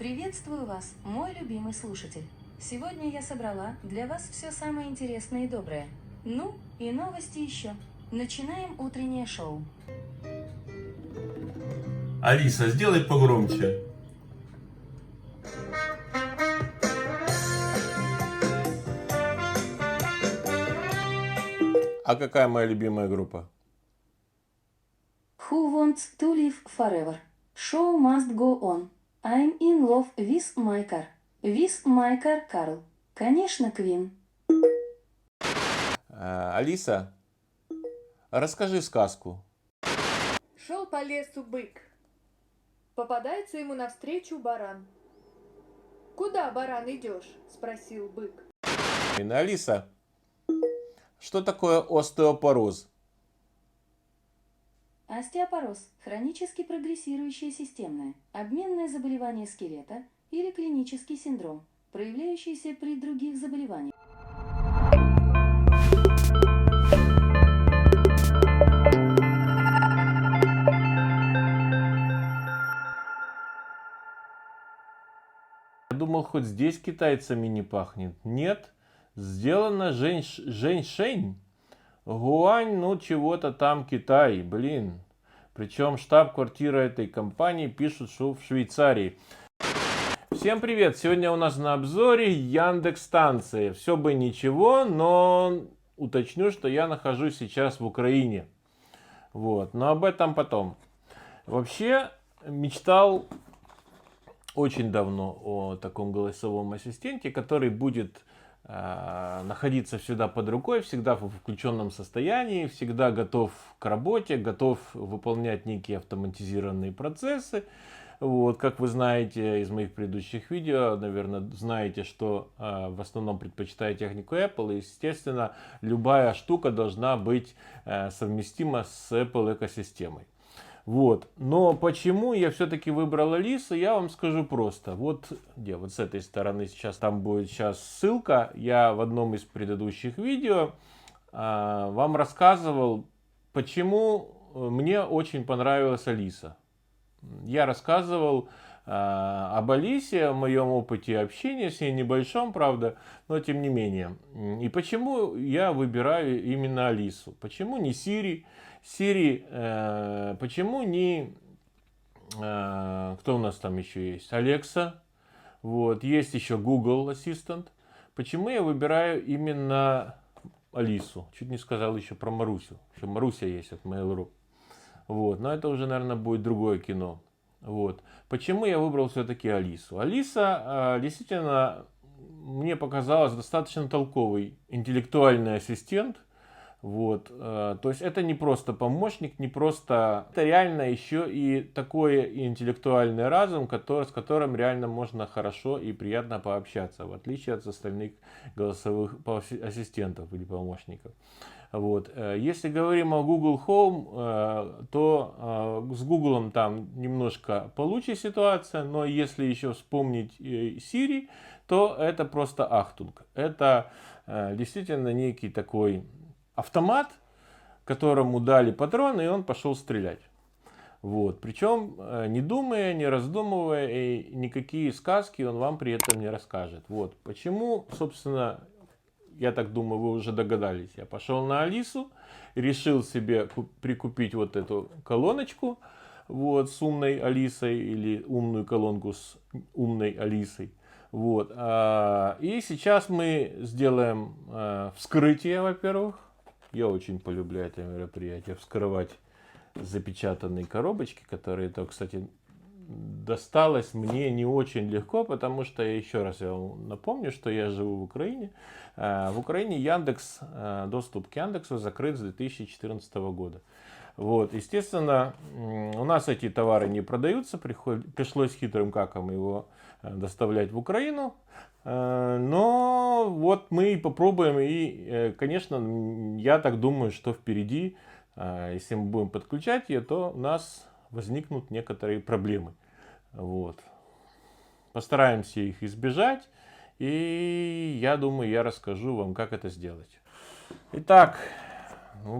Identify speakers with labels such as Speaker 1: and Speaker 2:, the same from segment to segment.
Speaker 1: Приветствую вас, мой любимый слушатель. Сегодня я собрала для вас все самое интересное и доброе. Ну, и новости еще. Начинаем утреннее шоу.
Speaker 2: Алиса, сделай погромче. А какая моя любимая группа?
Speaker 1: Who wants to live forever? Show must go on. I'm in love with my car. With my car, Карл. Конечно, Квин.
Speaker 2: Алиса, расскажи сказку.
Speaker 3: Шел по лесу бык. Попадается ему навстречу баран. «Куда, баран, идешь?» – спросил бык.
Speaker 2: Алиса, что такое остеопороз?
Speaker 1: Остеопороз – хронически прогрессирующее системное, обменное заболевание скелета или клинический синдром, проявляющийся при других заболеваниях.
Speaker 2: Я думал, хоть здесь китайцами не пахнет. Нет, сделано женьшень. Гуань, ну чего-то там Китай, блин. Причем штаб-квартира этой компании пишут, что в Швейцарии. Всем привет! Сегодня у нас на обзоре Яндекс.Станция. Все бы ничего, но уточню, что я нахожусь сейчас в Украине. Вот, но об этом потом. Вообще, мечтал очень давно о таком голосовом ассистенте, который будет находиться всегда под рукой, всегда в включенном состоянии, всегда готов к работе, готов выполнять некие автоматизированные процессы. Вот, как вы знаете из моих предыдущих видео, наверное, знаете, что в основном предпочитаю технику Apple. И, естественно, любая штука должна быть совместима с Apple экосистемой. Вот. Но почему я все-таки выбрал Алису, я вам скажу просто. Вот где, вот с этой стороны сейчас, там будет сейчас ссылка. Я в одном из предыдущих видео вам рассказывал, почему мне очень понравилась Алиса. Я рассказывал об Алисе, о моем опыте общения с ней, небольшом, правда, но тем не менее. И почему я выбираю именно Алису? Почему не Siri? Siri, почему не... кто у нас там еще есть? Alexa. Вот, есть еще Google Assistant. Почему я выбираю именно Алису? Чуть не сказал еще про Марусю. Еще Маруся есть от Mail.ru. Вот, но это уже, наверное, будет другое кино. Вот. Почему я выбрал все-таки Алису? Алиса действительно мне показалась достаточно толковый интеллектуальный ассистент. Вот. То есть это не просто помощник, не просто... Это реально еще и такой интеллектуальный разум, с которым реально можно хорошо и приятно пообщаться, в отличие от остальных голосовых ассистентов или помощников. Вот. Если говорим о Google Home, то с Google там немножко получше ситуация, но если еще вспомнить Siri, то это просто ахтунг. Это действительно некий такой автомат, которому дали патроны, и он пошел стрелять. Вот. Причем не думая, не раздумывая, и никакие сказки он вам при этом не расскажет. Вот. Почему, собственно, я так думаю, вы уже догадались. Я пошел на Алису, решил себе прикупить вот эту колоночку вот, с умной Алисой или умную колонку с умной Алисой. Вот. И сейчас мы сделаем вскрытие, во-первых. Я очень полюблю это мероприятие, вскрывать запечатанные коробочки, которые, то, кстати, досталось мне не очень легко, потому что, еще раз я вам напомню, что я живу в Украине. В Украине Яндекс, доступ к Яндексу закрыт с 2014 года. Вот, естественно, у нас эти товары не продаются, пришлось хитрым каком его доставлять в Украину. Но вот мы попробуем, и, конечно, я так думаю, что впереди, если мы будем подключать ее, то у нас возникнут некоторые проблемы. Вот. Постараемся их избежать, и я думаю, я расскажу вам, как это сделать. Итак,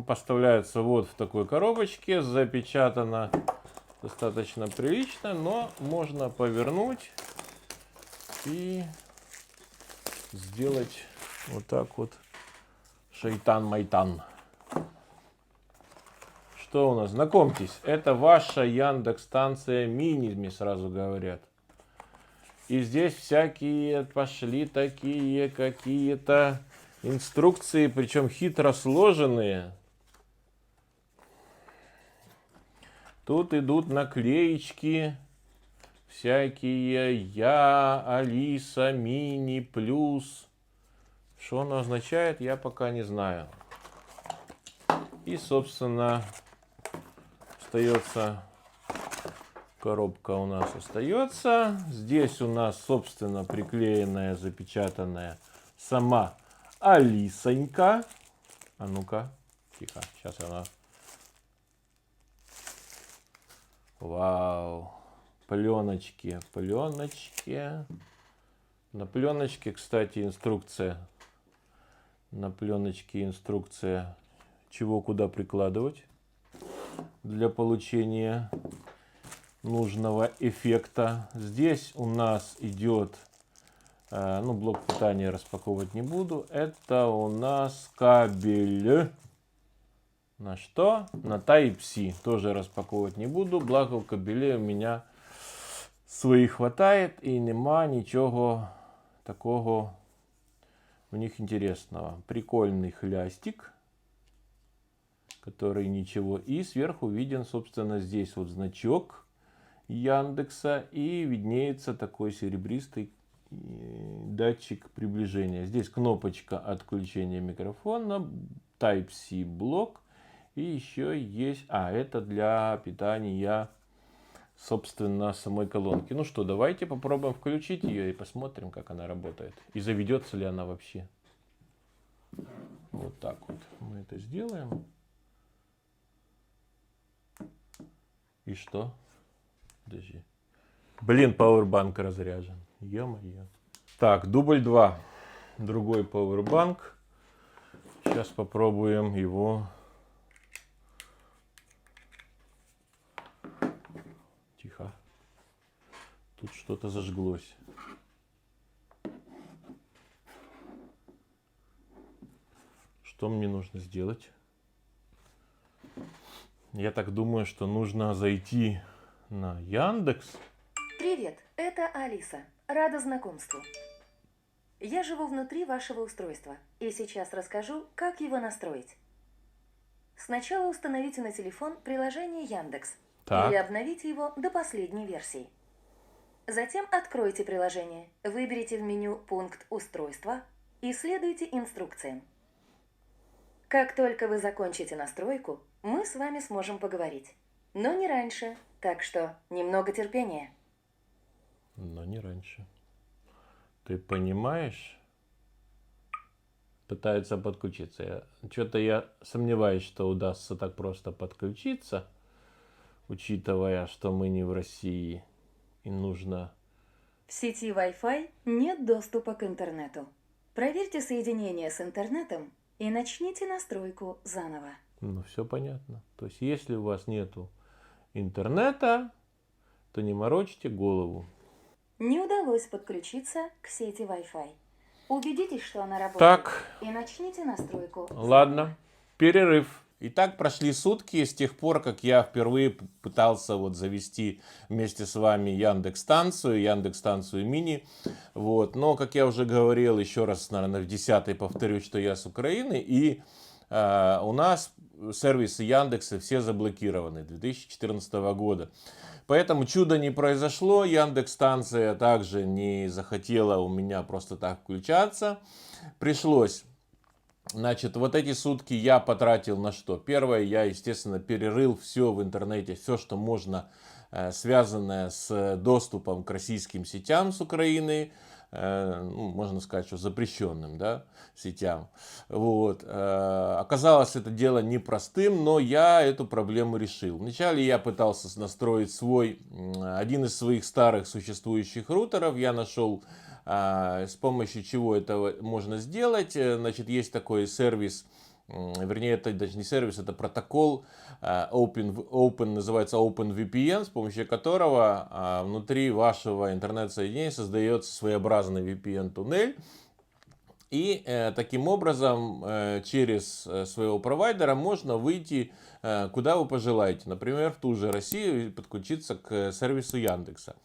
Speaker 2: поставляется вот в такой коробочке, запечатано достаточно прилично, но можно повернуть И сделать вот так вот шайтан-майтан. Что у нас? Знакомьтесь, это ваша Яндекс-станция мини, мне сразу говорят. И здесь всякие пошли такие какие-то инструкции, причем хитро сложенные. Тут идут наклеечки всякие «Я», «Алиса», «Мини», «Плюс». Что оно означает, я пока не знаю. И, собственно, остается... Коробка у нас остается. Здесь у нас, собственно, приклеенная, запечатанная сама Алисонька. А ну-ка, тихо, сейчас она... Вау, пленочки, пленочки. На пленочке, кстати, инструкция. На пленочке инструкция, чего куда прикладывать для получения нужного эффекта. Здесь у нас идет, ну, блок питания распаковывать не буду. Это у нас кабель. На что? На Type-C. Тоже распаковывать не буду. Благо кабелей у меня своих хватает и нема ничего такого у них интересного. Прикольный хлястик, который ничего. И сверху виден, собственно, здесь вот значок Яндекса, и виднеется такой серебристый датчик приближения. Здесь кнопочка отключения микрофона, Type-C блок, и еще есть, это для питания, собственно, самой колонки. Ну что, давайте попробуем включить ее и посмотрим, как она работает, и заведется ли она вообще. Вот так вот мы это сделаем. И что? Подожди. Блин, пауэрбанк разряжен. Ё-моё. Так, дубль 2. Другой пауэрбанк. Сейчас попробуем его. Тихо. Тут что-то зажглось. Что мне нужно сделать? Я так думаю, что нужно зайти на Яндекс.
Speaker 1: Привет, это Алиса. Рада знакомству. Я живу внутри вашего устройства и сейчас расскажу, как его настроить. Сначала установите на телефон приложение Яндекс и обновите его до последней версии. Затем откройте приложение, выберите в меню пункт «Устройства» и следуйте инструкциям. Как только вы закончите настройку, мы с вами сможем поговорить. Но не раньше, так что немного терпения.
Speaker 2: Но не раньше. Ты понимаешь? Пытаются подключиться. Что-то я сомневаюсь, что удастся так просто подключиться, учитывая, что мы не в России и нужно...
Speaker 1: В сети Wi-Fi нет доступа к интернету. Проверьте соединение с интернетом и начните настройку заново.
Speaker 2: Ну, все понятно. То есть, если у вас нету интернета, то не морочьте голову.
Speaker 1: Не удалось подключиться к сети Wi-Fi. Убедитесь, что она работает.
Speaker 2: Так.
Speaker 1: И начните настройку.
Speaker 2: Ладно, перерыв. Итак, прошли сутки с тех пор, как я впервые пытался вот завести вместе с вами Яндекс-станцию мини. Вот. Но, как я уже говорил, еще раз, наверное, в 10-й повторюсь, что я с Украины. И у нас сервисы Яндекса все заблокированы 2014 года. Поэтому чудо не произошло. Яндекс-станция также не захотела у меня просто так включаться. Пришлось... Значит, вот эти сутки я потратил на что? Первое, я, естественно, перерыл все в интернете, все, что можно, связанное с доступом к российским сетям с Украины, ну, можно сказать, что запрещенным, да, сетям. Вот. Оказалось, это дело непростым, но я эту проблему решил. Вначале я пытался настроить один из своих старых существующих рутеров. Я нашел, с помощью чего это можно сделать. Значит, есть такой сервис вернее, это даже не сервис, это протокол, называется OpenVPN, с помощью которого внутри вашего интернет-соединения создается своеобразный VPN-туннель. И таким образом через своего провайдера можно выйти куда вы пожелаете. Например, в ту же Россию и подключиться к сервису Яндекса.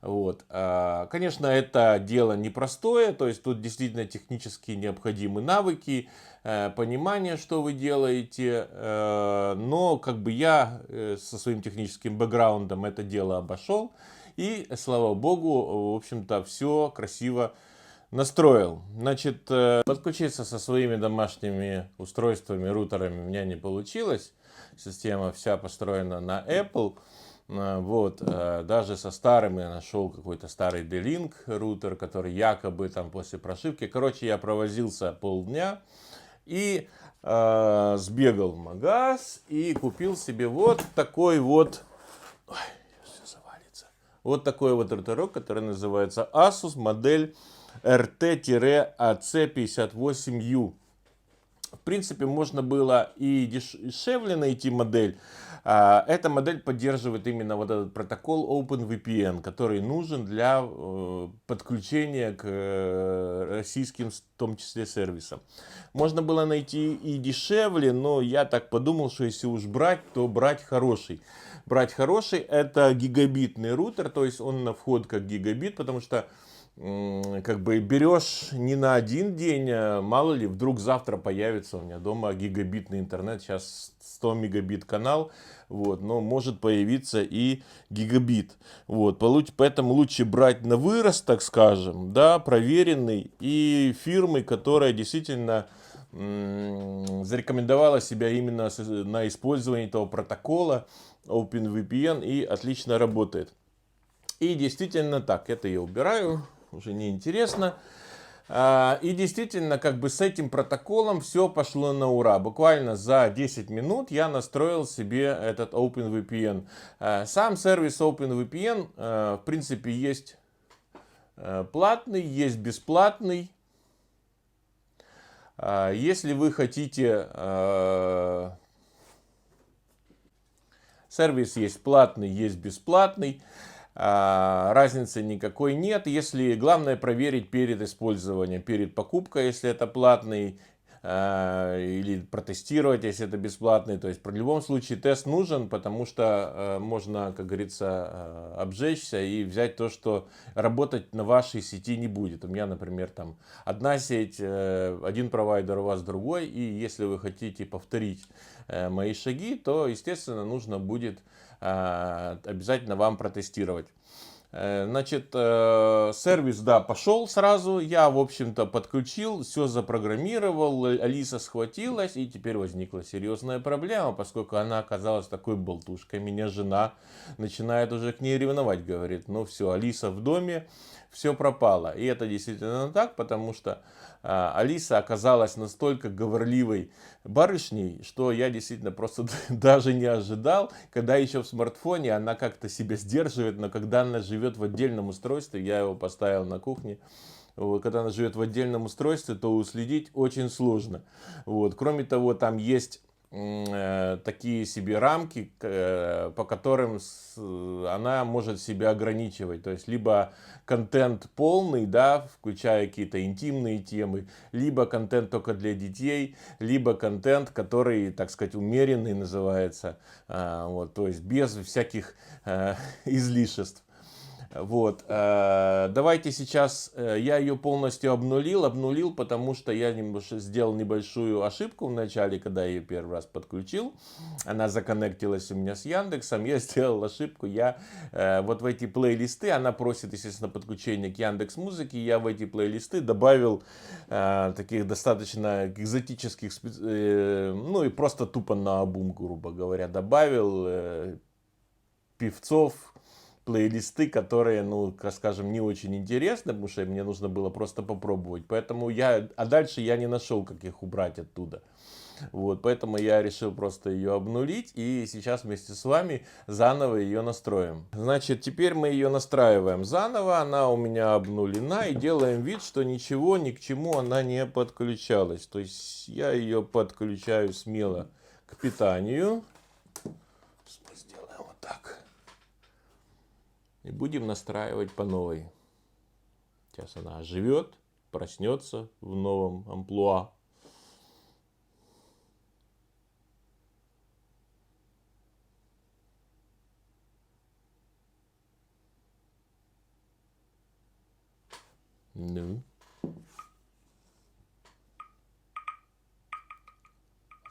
Speaker 2: Вот. Конечно, это дело непростое, то есть тут действительно технически необходимы навыки, понимание, что вы делаете, но как бы я со своим техническим бэкграундом это дело обошел, и, слава богу, в общем-то, все красиво настроил. Значит, подключиться со своими домашними устройствами, рутерами у меня не получилось. Система вся построена на Apple. Вот, даже со старым я нашел какой-то старый D-Link рутер, который якобы там после прошивки. Короче, я провозился полдня и сбегал в магаз и купил себе вот такой вот... Ой, все завалится. Вот такой вот рутерок, который называется Asus модель RT-AC58U. В принципе, можно было и дешевле найти модель. Эта модель поддерживает именно вот этот протокол OpenVPN, который нужен для подключения к российским, в том числе, сервисам. Можно было найти и дешевле, но я так подумал, что если уж брать, то брать хороший. Брать хороший — это гигабитный рутер, то есть он на вход как гигабит, потому что как бы берешь не на один день, мало ли, вдруг завтра появится у меня дома гигабитный интернет, сейчас 100 мегабит канал, вот, но может появиться и гигабит, вот, поэтому лучше брать на вырост, так скажем, да, проверенный, и фирмы, которая действительно зарекомендовала себя именно на использовании этого протокола OpenVPN и отлично работает. И действительно так, это я убираю, уже не интересно. И действительно, как бы с этим протоколом все пошло на ура. Буквально за 10 минут я настроил себе этот OpenVPN. Сам сервис OpenVPN, в принципе, есть платный, есть бесплатный. Если вы хотите... Сервис есть платный, есть бесплатный. Разницы никакой нет. Если главное проверить перед использованием, перед покупкой, если это платный, или протестировать, если это бесплатный. То есть в любом случае тест нужен, потому что можно, как говорится, обжечься и взять то, что работать на вашей сети не будет. У меня, например, там одна сеть, один провайдер, у вас другой. И если вы хотите повторить мои шаги, то, естественно, нужно будет обязательно вам протестировать. Значит, сервис, да, пошел сразу, я, в общем-то, подключил, все запрограммировал, Алиса схватилась, и теперь возникла серьезная проблема, поскольку она оказалась такой болтушкой, меня жена начинает уже к ней ревновать, говорит, ну все, Алиса в доме, все пропало. И это действительно так, потому что Алиса оказалась настолько говорливой барышней, что я действительно просто даже не ожидал, когда еще в смартфоне она как-то себя сдерживает, но когда она живет в отдельном устройстве, я его поставил на кухне, вот, когда она живет в отдельном устройстве, то уследить очень сложно. Вот. Кроме того, там есть такие себе рамки, по которым она может себя ограничивать. То есть, либо контент полный, да, включая какие-то интимные темы, либо контент только для детей, либо контент, который, так сказать, умеренный называется, вот, то есть без всяких излишеств. Вот, давайте сейчас, я ее полностью обнулил, потому что я сделал небольшую ошибку в начале, когда я ее первый раз подключил. Она законнектилась у меня с Яндексом, я сделал ошибку, я вот в эти плейлисты, она просит, естественно, подключение к Яндекс.Музыке, я в эти плейлисты добавил таких достаточно экзотических, ну и просто тупо наобум, грубо говоря, добавил певцов, плейлисты, которые, ну, скажем, не очень интересны, потому что мне нужно было просто попробовать. Поэтому дальше я не нашел, как их убрать оттуда. Вот, поэтому я решил просто ее обнулить, и сейчас вместе с вами заново ее настроим. Значит, теперь мы ее настраиваем заново, она у меня обнулена, и делаем вид, что ничего, ни к чему она не подключалась. То есть я ее подключаю смело к питанию. Сделаем вот так. И будем настраивать по новой. Сейчас она оживет, проснется в новом амплуа. Ну. Вот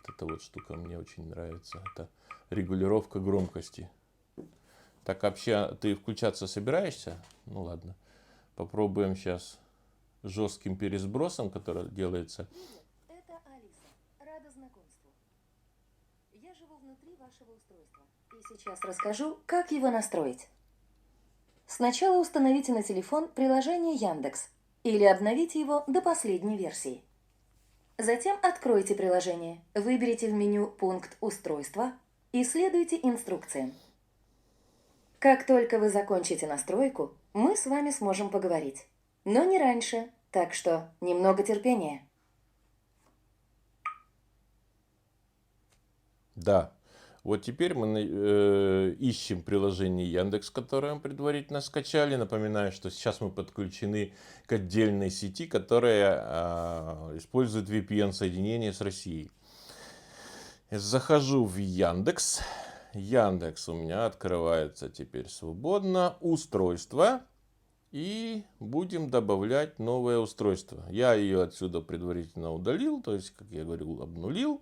Speaker 2: эта вот штука мне очень нравится. Это регулировка громкости. Так вообще ты включаться собираешься? Ну ладно. Попробуем сейчас жестким пересбросом, который делается.
Speaker 1: Это Алиса. Рада знакомству. Я живу внутри вашего устройства. И сейчас расскажу, как его настроить. Сначала установите на телефон приложение Яндекс или обновите его до последней версии. Затем откройте приложение, выберите в меню пункт «Устройства» и следуйте инструкциям. Как только вы закончите настройку, мы с вами сможем поговорить. Но не раньше, так что немного терпения.
Speaker 2: Да. Вот теперь мы ищем приложение Яндекс, которое мы предварительно скачали. Напоминаю, что сейчас мы подключены к отдельной сети, которая использует VPN-соединение с Россией. Захожу в Яндекс. Яндекс у меня открывается теперь свободно. Устройство. И будем добавлять новое устройство. Я ее отсюда предварительно удалил, то есть, как я говорил, обнулил.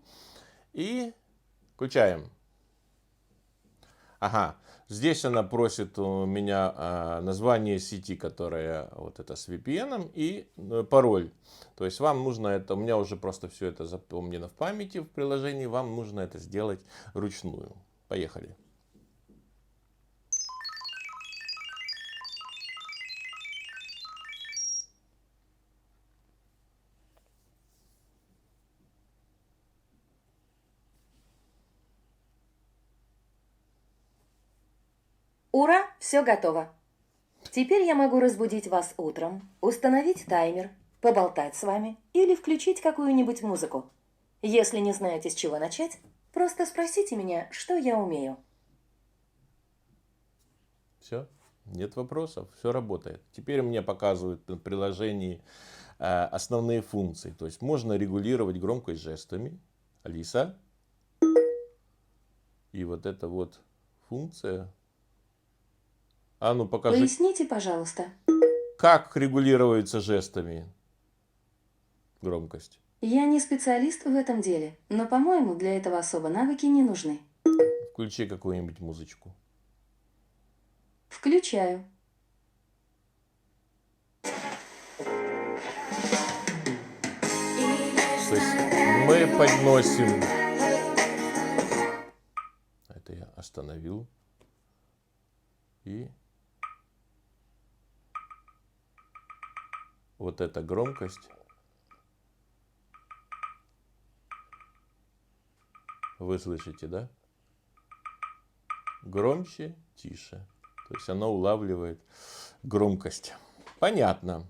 Speaker 2: И включаем. Ага, здесь она просит у меня название сети, которая вот это с VPN, и пароль. То есть вам нужно это, у меня уже просто все это запомнено в памяти в приложении, вам нужно это сделать ручную. Поехали.
Speaker 1: Ура, все готово. Теперь я могу разбудить вас утром, установить таймер, поболтать с вами или включить какую-нибудь музыку. Если не знаете, с чего начать, просто спросите меня, что я умею.
Speaker 2: Все, нет вопросов, все работает. Теперь мне показывают на приложении основные функции. То есть можно регулировать громкость жестами. Алиса. И вот эта вот функция. А ну покажи,
Speaker 1: Поясните, пожалуйста.
Speaker 2: как регулируется жестами громкость.
Speaker 1: Я не специалист в этом деле, но, по-моему, для этого особо навыки не нужны.
Speaker 2: Включи какую-нибудь музычку.
Speaker 1: Включаю.
Speaker 2: То есть мы подносим. Это я остановил. И вот эта громкость вы слышите, да? Громче, тише. То есть оно улавливает громкость. Понятно.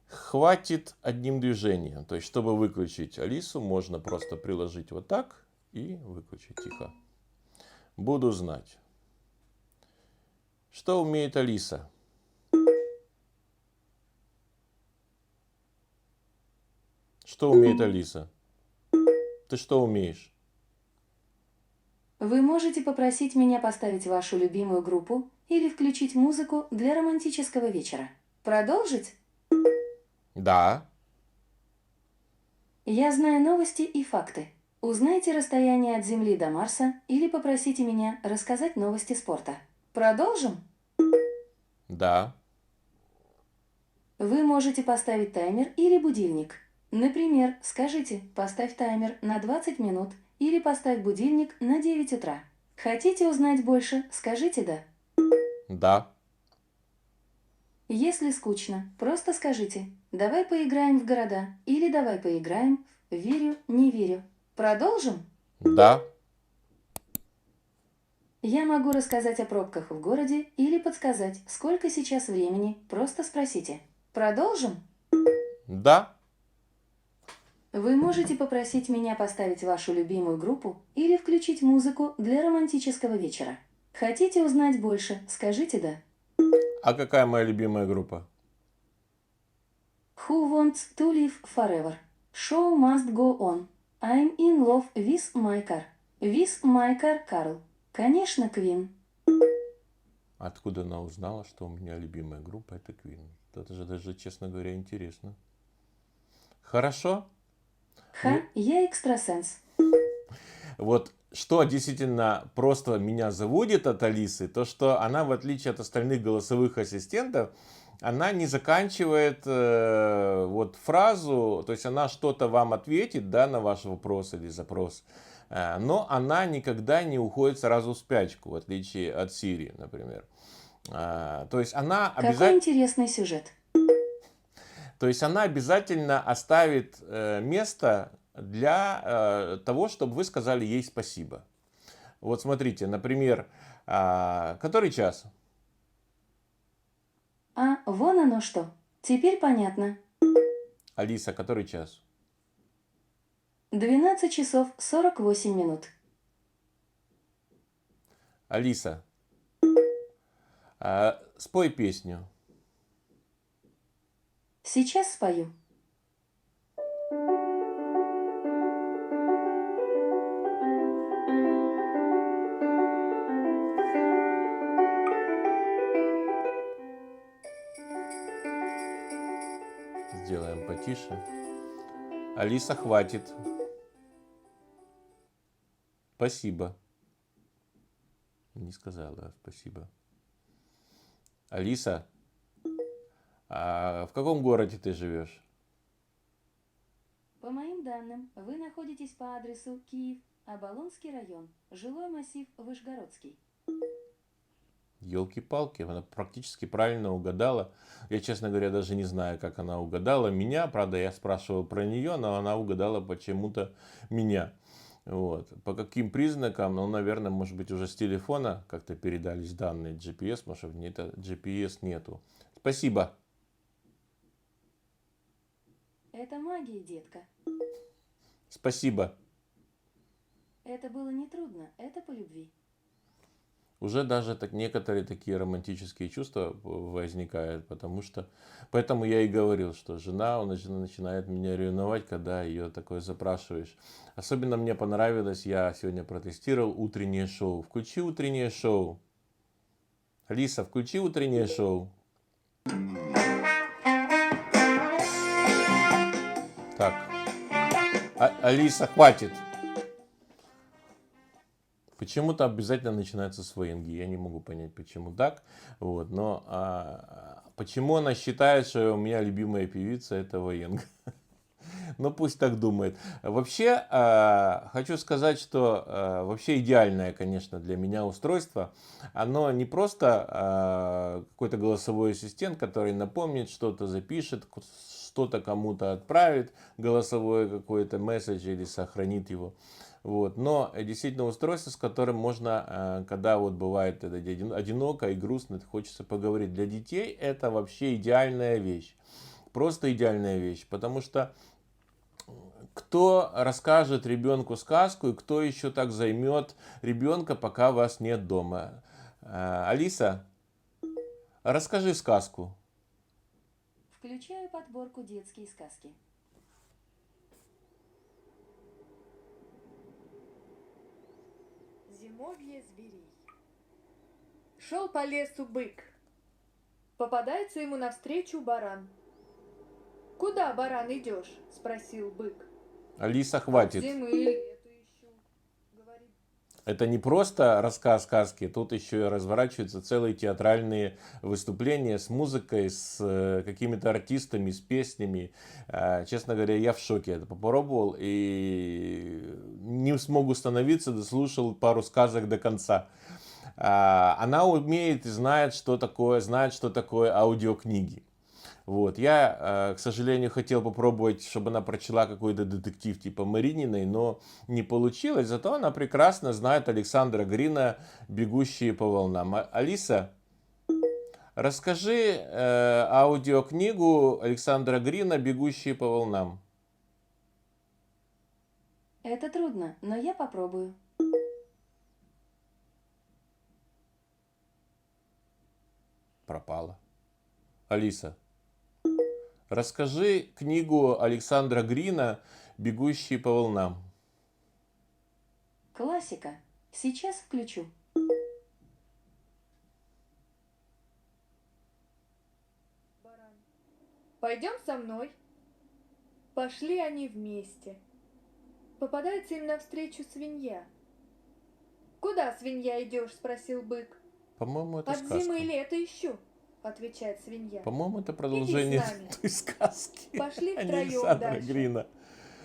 Speaker 2: Хватит одним движением. То есть, чтобы выключить Алису, можно просто приложить вот так и выключить. Тихо. Буду знать. Что умеет Алиса? Что умеет Алиса? Ты что умеешь?
Speaker 1: Вы можете попросить меня поставить вашу любимую группу или включить музыку для романтического вечера. Продолжить?
Speaker 2: Да.
Speaker 1: Я знаю новости и факты. Узнайте расстояние от Земли до Марса или попросите меня рассказать новости спорта. Продолжим?
Speaker 2: Да.
Speaker 1: Вы можете поставить таймер или будильник. Например, скажите «поставь таймер на 20 минут» или «поставь будильник на 9 утра». Хотите узнать больше? Скажите «да».
Speaker 2: Да.
Speaker 1: Если скучно, просто скажите «давай поиграем в города» или «давай поиграем в «верю, не верю». Продолжим?
Speaker 2: Да.
Speaker 1: Я могу рассказать о пробках в городе или подсказать, сколько сейчас времени. Просто спросите. Продолжим?
Speaker 2: Да.
Speaker 1: Вы можете попросить меня поставить вашу любимую группу или включить музыку для романтического вечера. Хотите узнать больше? Скажите «да».
Speaker 2: А какая моя любимая группа?
Speaker 1: Who wants to live forever? Show must go on. I'm in love with my car. With my car, Carl. Конечно, Queen.
Speaker 2: Откуда она узнала, что у меня любимая группа это Queen? Это же даже, честно говоря, интересно. Хорошо.
Speaker 1: Ха, я экстрасенс.
Speaker 2: Вот что действительно просто меня заводит от Алисы, то что она, в отличие от остальных голосовых ассистентов, она не заканчивает вот фразу, то есть она что-то вам ответит, да, на ваш вопрос или запрос, но она никогда не уходит сразу в спячку, в отличие от Siri, например. То есть она
Speaker 1: Какой
Speaker 2: обязательно...
Speaker 1: интересный сюжет.
Speaker 2: То есть она обязательно оставит место для того, чтобы вы сказали ей спасибо. Вот смотрите, например, который час?
Speaker 1: А, вон оно что. Теперь понятно.
Speaker 2: Алиса, который час?
Speaker 1: 12 часов 48 минут.
Speaker 2: Алиса, спой песню.
Speaker 1: Сейчас спою.
Speaker 2: Сделаем потише. Алиса, хватит. Спасибо. Не сказала спасибо. Алиса, а в каком городе ты живешь?
Speaker 1: По моим данным, вы находитесь по адресу Киев, Оболонский район, жилой массив Вышгородский.
Speaker 2: Елки-палки, она практически правильно угадала. Я, честно говоря, даже не знаю, как она угадала меня. Правда, я спрашивал про нее, но она угадала почему-то меня. Вот. По каким признакам? Ну, наверное, может быть, уже с телефона как-то передались данные GPS, может, в ней GPS нету. Спасибо.
Speaker 1: Это магия, детка.
Speaker 2: Спасибо.
Speaker 1: Это было нетрудно, это по любви.
Speaker 2: Уже даже некоторые такие романтические чувства возникают, потому что... Поэтому я и говорил, что жена начинает меня ревновать, когда ее такое запрашиваешь. Особенно мне понравилось, я сегодня протестировал утреннее шоу. Включи утреннее шоу. Алиса, включи утреннее шоу. Так. Алиса, хватит. Почему-то обязательно начинаются свинги. Я не могу понять, почему так. Вот. Но почему она считает, что у меня любимая певица это военга? Ну пусть так думает. Вообще, хочу сказать, что вообще идеальное, конечно, для меня устройство. Оно не просто какой-то голосовой ассистент, который напомнит, что-то запишет, что-то кому-то отправит, голосовой какой-то месседж или сохранит его. Вот. Но действительно устройство, с которым можно, когда вот бывает одиноко и грустно, хочется поговорить. Для детей это вообще идеальная вещь. Просто идеальная вещь. Потому что кто расскажет ребенку сказку и кто еще так займет ребенка, пока вас нет дома? Алиса, расскажи сказку.
Speaker 1: Включаю подборку детские сказки.
Speaker 3: Зимовье зверей. Шел по лесу бык. Попадается ему навстречу баран. «Куда, баран, идешь?» — спросил бык.
Speaker 2: Алиса, хватит.
Speaker 3: «Зимы и лету ищу», — говорит.
Speaker 2: Это не просто рассказ сказки, тут еще и разворачиваются целые театральные выступления с музыкой, с какими-то артистами, с песнями. Честно говоря, я в шоке это попробовал и не смог остановиться, дослушал пару сказок до конца. Она умеет и знает, что такое аудиокниги. Вот. Я, к сожалению, хотел попробовать, чтобы она прочла какой-то детектив типа Марининой, но не получилось. Зато она прекрасно знает Александра Грина «Бегущие по волнам». Алиса, расскажи аудиокнигу Александра Грина «Бегущие по волнам».
Speaker 1: Это трудно, но я попробую.
Speaker 2: Пропала. Алиса, расскажи книгу Александра Грина «Бегущие по волнам».
Speaker 1: Классика. Сейчас включу.
Speaker 3: Баран. Пойдем со мной. Пошли они вместе. Попадается им навстречу свинья. Куда, свинья, идешь? Спросил бык.
Speaker 2: По-моему, это
Speaker 3: От
Speaker 2: сказка.
Speaker 3: зимы и лета ищу, отвечает свинья.
Speaker 2: По-моему, это продолжение
Speaker 3: Иди с нами.
Speaker 2: той сказки.
Speaker 3: Пошли
Speaker 2: а не
Speaker 3: втроем
Speaker 2: Александра
Speaker 3: дальше.
Speaker 2: Грина.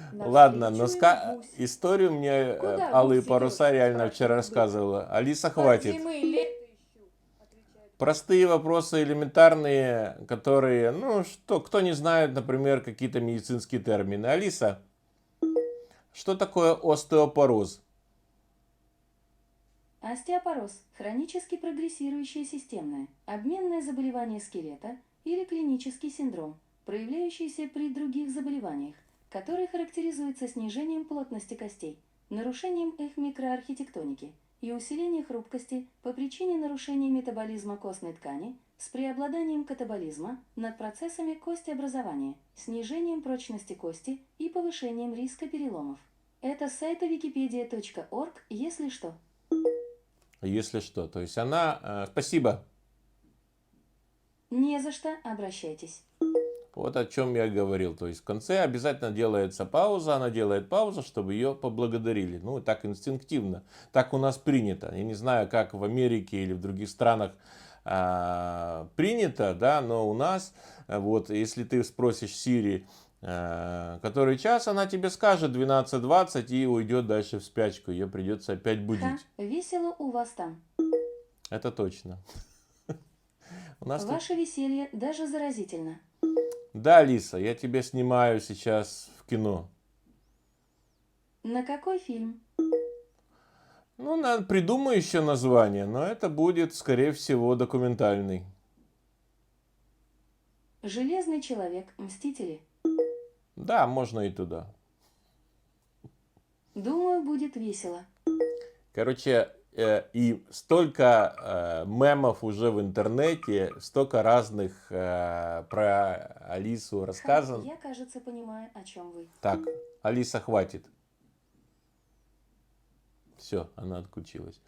Speaker 3: Навстречу
Speaker 2: Ладно, но
Speaker 3: им гусь.
Speaker 2: историю мне
Speaker 3: Куда
Speaker 2: Алые
Speaker 3: гусь
Speaker 2: паруса
Speaker 3: идешь?
Speaker 2: реально
Speaker 3: Спрашивает
Speaker 2: вчера
Speaker 3: бык.
Speaker 2: рассказывала. Алиса,
Speaker 3: От
Speaker 2: хватит.
Speaker 3: зимы и лета ищу, отвечает бык.
Speaker 2: Простые вопросы элементарные, которые, ну, что, кто не знает, например, какие-то медицинские термины. Алиса, что такое остеопороз?
Speaker 1: Остеопороз – хронически прогрессирующее системное, обменное заболевание скелета или клинический синдром, проявляющийся при других заболеваниях, который характеризуется снижением плотности костей, нарушением их микроархитектоники и усилением хрупкости по причине нарушения метаболизма костной ткани с преобладанием катаболизма над процессами костеобразования, снижением прочности кости и повышением риска переломов. Это с сайта wikipedia.org, если что.
Speaker 2: Если что. То есть она... спасибо.
Speaker 1: Не за что, обращайтесь.
Speaker 2: Вот о чем я говорил. То есть в конце обязательно делается пауза. Она делает паузу, чтобы ее поблагодарили. Ну, так инстинктивно. Так у нас принято. Я не знаю, как в Америке или в других странах принято, да, но у нас, вот, если ты спросишь Siri, который час, она тебе скажет 12:20 и уйдет дальше в спячку. Ее придется опять
Speaker 1: Ха,
Speaker 2: будить.
Speaker 1: весело у вас там.
Speaker 2: Это точно. У нас тут...
Speaker 1: Ваше веселье даже заразительно.
Speaker 2: Да, Алиса, я тебя снимаю сейчас в кино.
Speaker 1: На какой фильм?
Speaker 2: Ну, придумаю еще название, но это будет, скорее всего, документальный.
Speaker 1: Железный человек, Мстители.
Speaker 2: Да, можно и туда.
Speaker 1: Думаю, будет весело.
Speaker 2: Короче, и столько мемов уже в интернете, столько разных про Алису
Speaker 1: Ха,
Speaker 2: рассказано.
Speaker 1: я, кажется, понимаю, о чем вы.
Speaker 2: Так, Алиса, хватит. Все, она отключилась.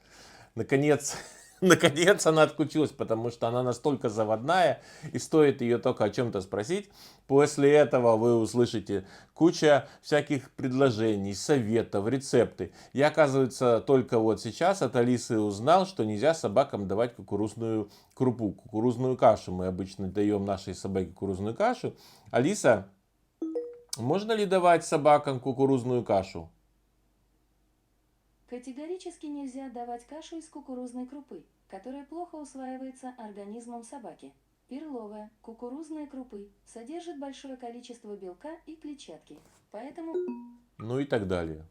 Speaker 2: Наконец, наконец она отключилась, потому что она настолько заводная, и стоит ее только о чем-то спросить. После этого вы услышите куча всяких предложений, советов, рецепты. Я, оказывается, только вот сейчас от Алисы узнал, что нельзя собакам давать кукурузную крупу, кукурузную кашу. Мы обычно даем нашей собаке кукурузную кашу. Алиса, можно ли давать собакам кукурузную кашу?
Speaker 1: Категорически нельзя давать кашу из кукурузной крупы, которая плохо усваивается организмом собаки. Перловая, кукурузная крупы содержит большое количество белка и клетчатки, поэтому...
Speaker 2: Ну и так далее.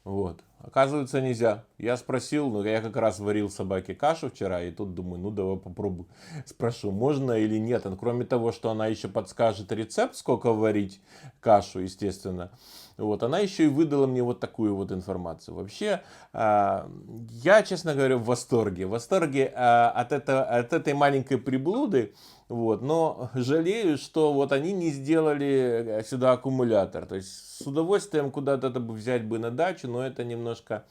Speaker 2: Вот. Оказывается, нельзя. Я спросил, но я как раз варил собаке кашу вчера, и тут думаю, ну давай попробую. Спрошу, можно или нет. Кроме того, что она еще подскажет рецепт, сколько варить кашу, естественно. Вот, она еще и выдала мне вот такую вот информацию. Вообще, я, честно говоря, в восторге. В восторге от этой маленькой приблуды. Вот, но жалею, что вот они не сделали сюда аккумулятор. То есть с удовольствием куда-то это бы взять бы на дачу, но это немножко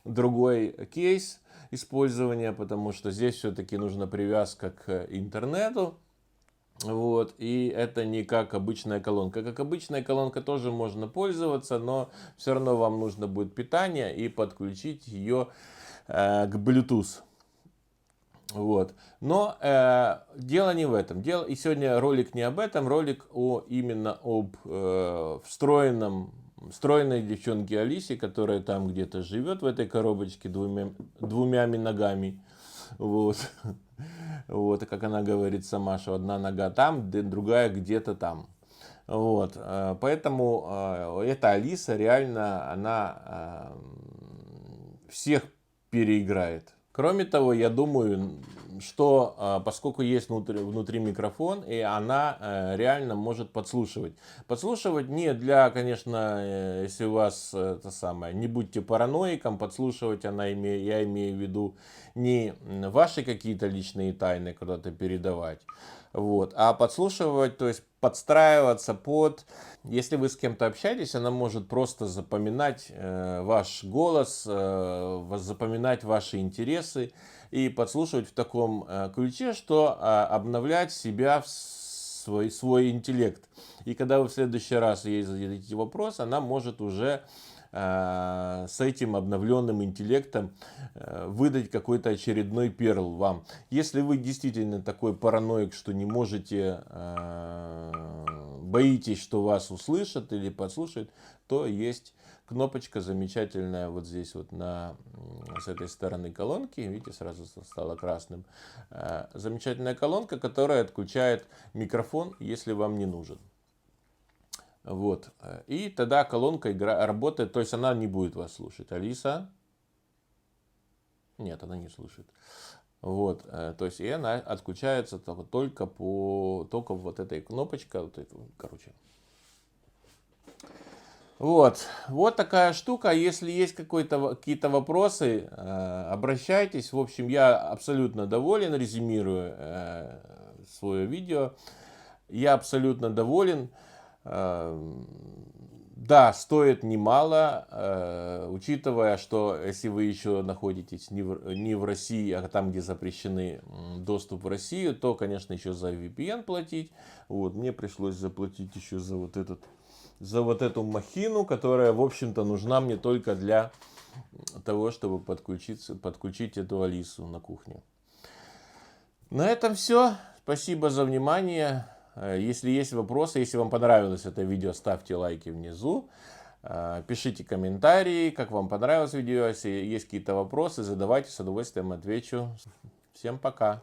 Speaker 2: другой кейс использования, потому что здесь все-таки нужна привязка к интернету. Вот, и это не как обычная колонка. Как обычная колонка тоже можно пользоваться, но все равно вам нужно будет питание и подключить ее к Bluetooth. Вот. Но дело не в этом. И сегодня ролик не об этом, ролик именно об встроенной девчонке Алисе, которая там где-то живет в этой коробочке двумя ногами. Вот. Вот, и как она говорит сама, что одна нога там, другая где-то там. Вот, поэтому эта Алиса реально, она всех переиграет. Кроме того, я думаю, что поскольку есть внутри микрофон, и она реально может подслушивать. Подслушивать не для, конечно, если у вас это самое, не будьте параноиком, подслушивать я имею в виду не ваши какие-то личные тайны куда-то передавать, вот, а подслушивать, то есть подстраиваться под... Если вы с кем-то общаетесь, она может просто запоминать ваш голос, запоминать ваши интересы и подслушивать в таком ключе, что обновлять себя в свой интеллект. И когда вы в следующий раз ей зададите вопрос, она может уже с этим обновленным интеллектом выдать какой-то очередной перл вам. Если вы действительно такой параноик, что не можете, боитесь, что вас услышат или подслушают, то есть кнопочка замечательная вот здесь вот с этой стороны колонки. Видите, сразу стало красным. Замечательная колонка, которая отключает микрофон, если вам не нужен. Вот. И тогда колонка работает, то есть она не будет вас слушать. Алиса? Нет, она не слушает. Вот. То есть и она отключается только вот этой кнопочкой. Вот эту, короче. Вот. Вот такая штука. Если есть какие-то вопросы, обращайтесь. В общем, я абсолютно доволен, резюмирую свое видео. Я абсолютно доволен. Да, стоит немало, учитывая, что если вы еще находитесь не в России, а там, где запрещены доступ в Россию, то, конечно, еще за VPN платить. Вот, мне пришлось заплатить еще за вот эту махину, которая, в общем-то, нужна мне только для того, чтобы подключить эту Алису на кухню. На этом все. Спасибо за внимание. Если есть вопросы, если вам понравилось это видео, ставьте лайки внизу. Пишите комментарии, как вам понравилось видео. Если есть какие-то вопросы, задавайте, с удовольствием отвечу. Всем пока.